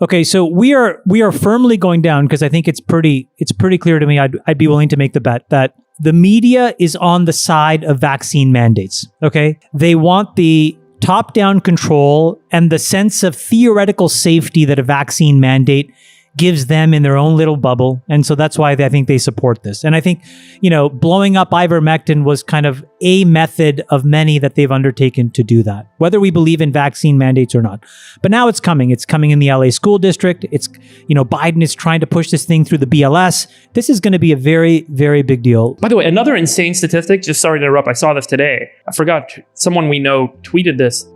Okay, so we are firmly going down because I think it's pretty clear to me. I'd be willing to make the bet that the media is on the side of vaccine mandates. Okay, they want the top-down control and the sense of theoretical safety that a vaccine mandate gives them in their own little bubble. And so that's why I think they support this. And I think, blowing up Ivermectin was kind of a method of many that they've undertaken to do that, whether we believe in vaccine mandates or not. But now it's coming. It's coming in the LA school district. It's, Biden is trying to push this thing through the BLS. This is going to be a very, very big deal. By the way, another insane statistic, just sorry to interrupt, I saw this today. I forgot, someone we know tweeted this.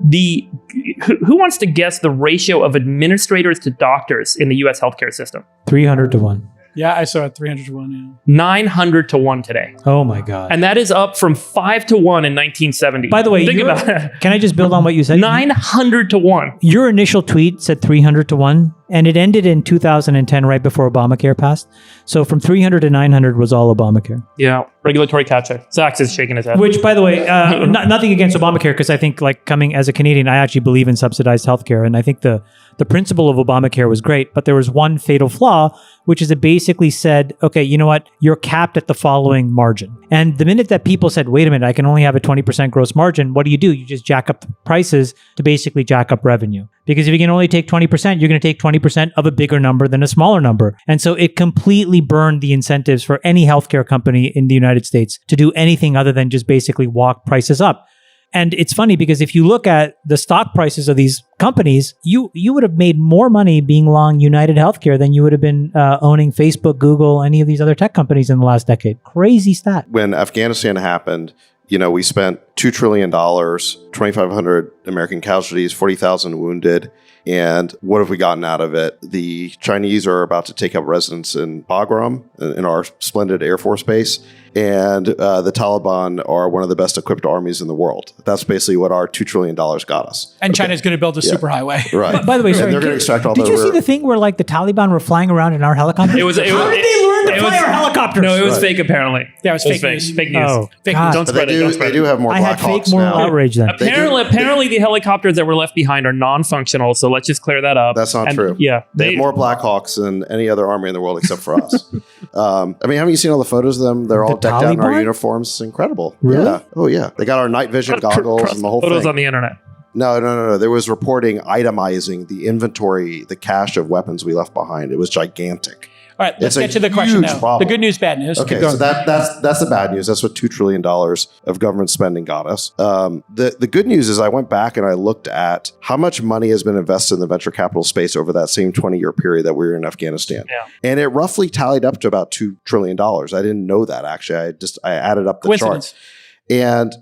Who wants to guess the ratio of administrators to doctors in the US healthcare system? 300 to 1. Yeah, I saw it 300 to 1. Yeah. 900 to 1 today. Oh my God. And that is up from 5 to 1 in 1970. By the way, can I just build on what you said? 900 to 1. Your initial tweet said 300 to 1, and it ended in 2010, right before Obamacare passed. So from 300 to 900 was all Obamacare. Yeah, regulatory catch-up. Zach's is shaking his head. Which, by the way, nothing against Obamacare, because I think, coming as a Canadian, I actually believe in subsidized healthcare, and I think the principle of Obamacare was great, but there was one fatal flaw, which is it basically said, okay, you know what? You're capped at the following margin. And the minute that people said, wait a minute, I can only have a 20% gross margin, what do? You just jack up the prices to basically jack up revenue. Because if you can only take 20%, you're going to take 20% of a bigger number than a smaller number. And so it completely burned the incentives for any healthcare company in the United States to do anything other than just basically walk prices up. And it's funny because if you look at the stock prices of these companies, you would have made more money being long United Healthcare than you would have been owning Facebook, Google, any of these other tech companies in the last decade. Crazy stat. When Afghanistan happened, we spent $2 trillion, 2,500 American casualties, 40,000 wounded. And what have we gotten out of it? The Chinese are about to take up residence in Bagram, in our splendid Air Force base. And the Taliban are one of the best equipped armies in the world. That's basically what our $2 trillion got us. And China's going to build a superhighway. Right. By the way, and they're going to extract all did you see the thing where the Taliban were flying around in our helicopters? How did they learn to fly our helicopters? No, it was fake apparently. Yeah, it was fake news. Fake news. Oh, fake God. news. Don't spread it. Don't spread they do have more I Black had fake Hawks moral now. outrage then. Apparently the helicopters that were left behind are non-functional, so let's just clear that up. That's not true. Yeah. They have more Black Hawks than any other army in the world except for us. Haven't you seen all the photos of them? They're all decked out in our uniforms. It's incredible. Really? Yeah. Oh, yeah. They got our night vision goggles and the whole photos thing. on the internet. No. There was reporting itemizing the inventory, the cache of weapons we left behind. It was gigantic. All right, let's It's a get to the question huge now. problem. The good news, bad news. Okay, so that's the bad news. That's what $2 trillion of government spending got us. The good news is I went back and I looked at how much money has been invested in the venture capital space over that same 20-year period that we were in Afghanistan. Yeah. And it roughly tallied up to about $2 trillion. I didn't know that, actually. I added up the Coincidence. chart. And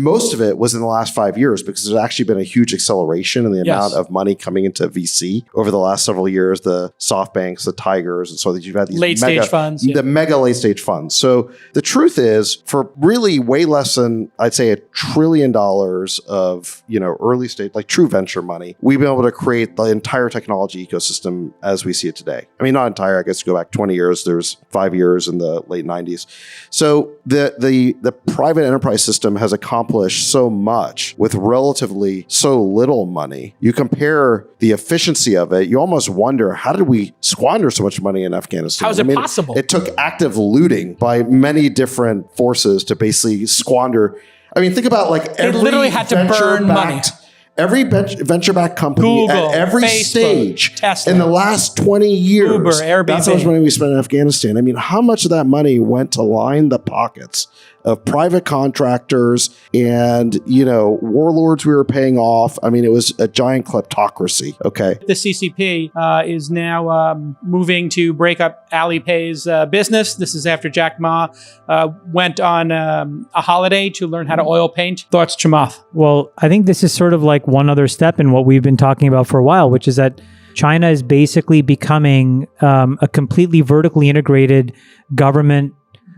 most of it was in the last 5 years because there's actually been a huge acceleration in the amount of money coming into VC over the last several years, the SoftBanks, the Tigers, and so that you've had these late stage funds. The mega late stage funds. So the truth is, for really way less than, I'd say, $1 trillion of, early stage, like true venture money, we've been able to create the entire technology ecosystem as we see it today. I mean, not entire, I guess go back 20 years, there's 5 years in the late 90s. So the private enterprise system has accomplished so much with relatively so little money. You compare the efficiency of it, you almost wonder, how did we squander so much money in Afghanistan? How is it possible? It took active looting by many different forces to basically squander. I mean, think about every literally had to burn money. Every venture-backed company Google, at every Facebook, stage Tesla, in the last 20 years, Uber, Airbnb. That's how much money we spent in Afghanistan. I mean, how much of that money went to line the pockets of private contractors and, warlords we were paying off? I mean, it was a giant kleptocracy, okay? The CCP is now moving to break up Alipay's business. This is after Jack Ma went on a holiday to learn how to oil paint. Thoughts, Chamath? Well, I think this is sort of like one other step in what we've been talking about for a while, which is that China is basically becoming a completely vertically integrated government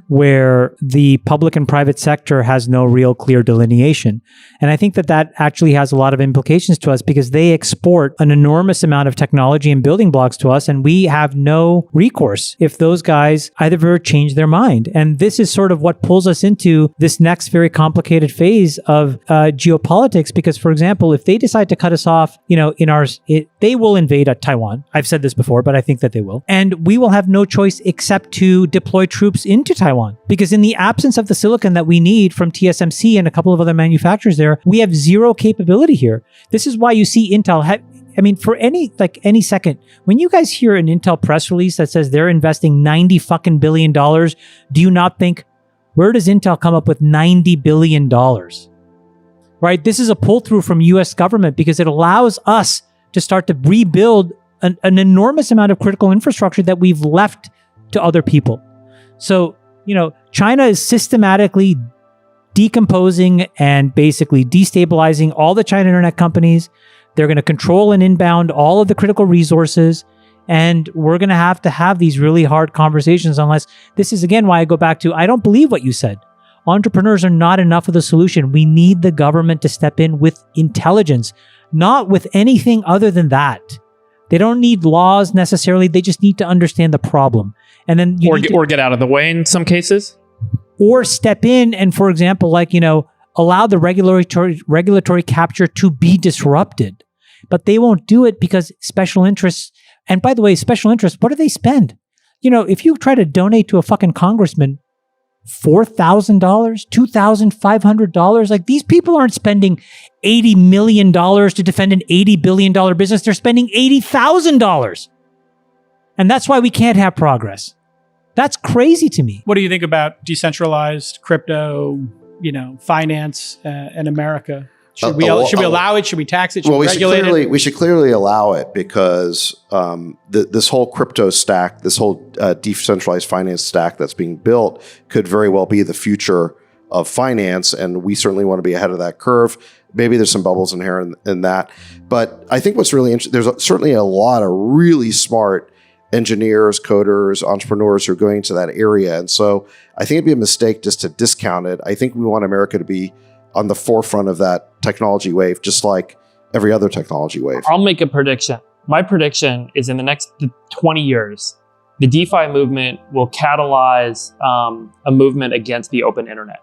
where the public and private sector has no real clear delineation. And I think that that actually has a lot of implications to us because they export an enormous amount of technology and building blocks to us, and we have no recourse if those guys either change their mind. And this is sort of what pulls us into this next very complicated phase of geopolitics, because, for example, if they decide to cut us off, they will invade Taiwan. I've said this before, but I think that they will. And we will have no choice except to deploy troops into Taiwan. Because in the absence of the silicon that we need from TSMC and a couple of other manufacturers there, we have zero capability here. This is why you see Intel for any second, when you guys hear an Intel press release that says they're investing $90 billion, do you not think, where does Intel come up with $90 billion? Right? This is a pull through from US government because it allows us to start to rebuild an enormous amount of critical infrastructure that we've left to other people. So, China is systematically decomposing and basically destabilizing all the China internet companies. They're going to control and inbound all of the critical resources. And we're going to have these really hard conversations unless this is, again, why I go back to, I don't believe what you said. Entrepreneurs are not enough of the solution. We need the government to step in with intelligence, not with anything other than that. They don't need laws necessarily. They just need to understand the problem. And then or get out of the way in some cases. Or step in and, for example, allow the regulatory capture to be disrupted. But they won't do it because special interests, and by the way, special interests, what do they spend? If you try to donate to a fucking congressman $4,000, $2,500, these people aren't spending $80 million to defend an $80 billion business. They're spending $80,000. And that's why we can't have progress. That's crazy to me. What do you think about decentralized crypto, finance in America? Should we allow it? Should we tax it? Should we regulate it? We should clearly allow it because this whole crypto stack, this whole decentralized finance stack that's being built could very well be the future of finance. And we certainly want to be ahead of that curve. Maybe there's some bubbles inherent in that. But I think what's really interesting, there's certainly a lot of really smart engineers, coders, entrepreneurs who are going to that area. And so I think it'd be a mistake just to discount it. I think we want America to be on the forefront of that technology wave, just like every other technology wave. I'll make a prediction. My prediction is in the next 20 years, the DeFi movement will catalyze a movement against the open internet.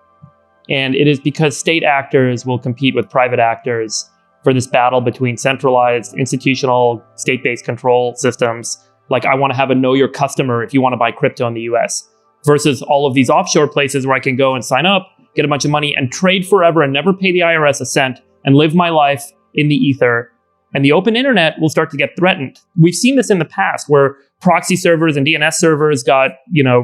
And it is because state actors will compete with private actors for this battle between centralized, institutional, state-based control systems. Like, I want to have a know your customer if you want to buy crypto in the US, versus all of these offshore places where I can go and sign up, get a bunch of money and trade forever and never pay the IRS a cent and live my life in the ether. And the open internet will start to get threatened. We've seen this in the past where proxy servers and DNS servers got,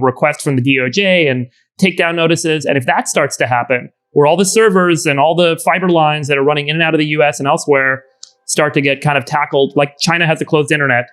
requests from the DOJ and takedown notices. And if that starts to happen, where all the servers and all the fiber lines that are running in and out of the US and elsewhere start to get kind of tackled, like China has a closed internet,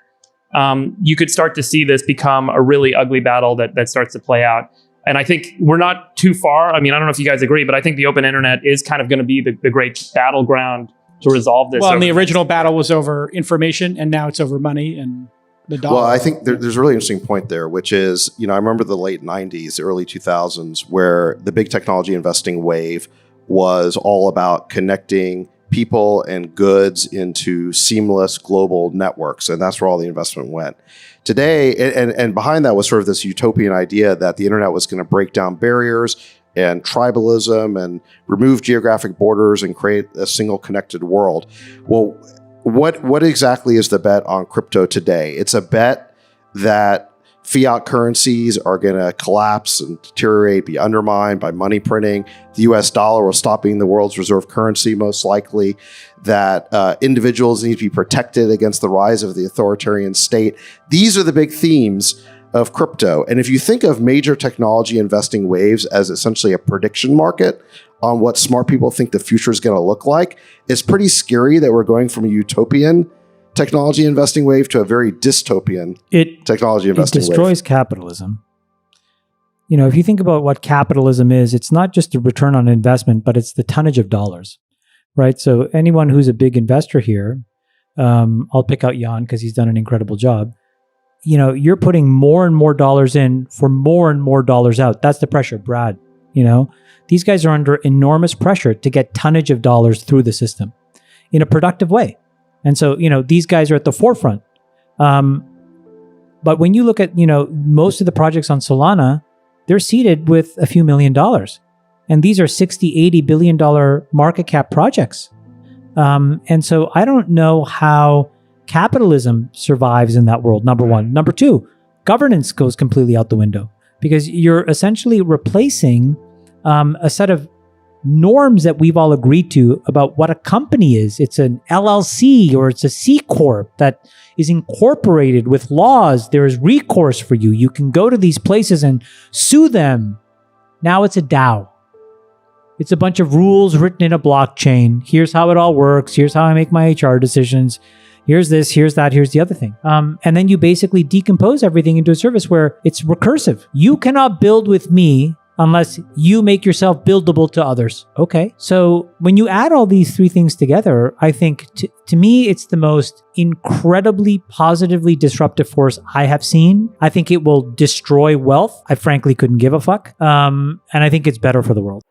you could start to see this become a really ugly battle that starts to play out. And I think we're not too far. I mean, I don't know if you guys agree, but I think the open internet is kind of going to be the great battleground to resolve this. Well, and the original battle was over information, and now it's over money and the dollar. Well, I think there's a really interesting point there, which is, I remember the late 90s, early 2000s, where the big technology investing wave was all about connecting people and goods into seamless global networks. And that's where all the investment went. Today, and behind that was sort of this utopian idea that the internet was going to break down barriers and tribalism and remove geographic borders and create a single connected world. Well, what exactly is the bet on crypto today? It's a bet that fiat currencies are going to collapse and deteriorate, be undermined by money printing. The US dollar will stop being the world's reserve currency, most likely. That individuals need to be protected against the rise of the authoritarian state. These are the big themes of crypto. And if you think of major technology investing waves as essentially a prediction market on what smart people think the future is going to look like, it's pretty scary that we're going from a utopian technology investing wave to a very dystopian technology investing wave. It destroys capitalism. If you think about what capitalism is, it's not just a return on investment, but it's the tonnage of dollars, right? So anyone who's a big investor here, I'll pick out Jan because he's done an incredible job. you're putting more and more dollars in for more and more dollars out. That's the pressure, Brad. These guys are under enormous pressure to get tonnage of dollars through the system in a productive way. And so, these guys are at the forefront. But when you look at, most of the projects on Solana, they're seeded with a few $1 million. And these are 60, $80 billion market cap projects. And so I don't know how capitalism survives in that world, number one. Number two, governance goes completely out the window because you're essentially replacing a set of norms that we've all agreed to about what a company is. It's an LLC or it's a C Corp that is incorporated with laws. There is recourse for you. You can go to these places and sue them. Now it's a DAO. It's a bunch of rules written in a blockchain. Here's how it all works. Here's how I make my HR decisions. Here's this, here's that, here's the other thing. And then you basically decompose everything into a service where it's recursive. You cannot build with me unless you make yourself buildable to others. Okay. So when you add all these three things together, I think to me, it's the most incredibly positively disruptive force I have seen. I think it will destroy wealth. I frankly couldn't give a fuck. And I think it's better for the world.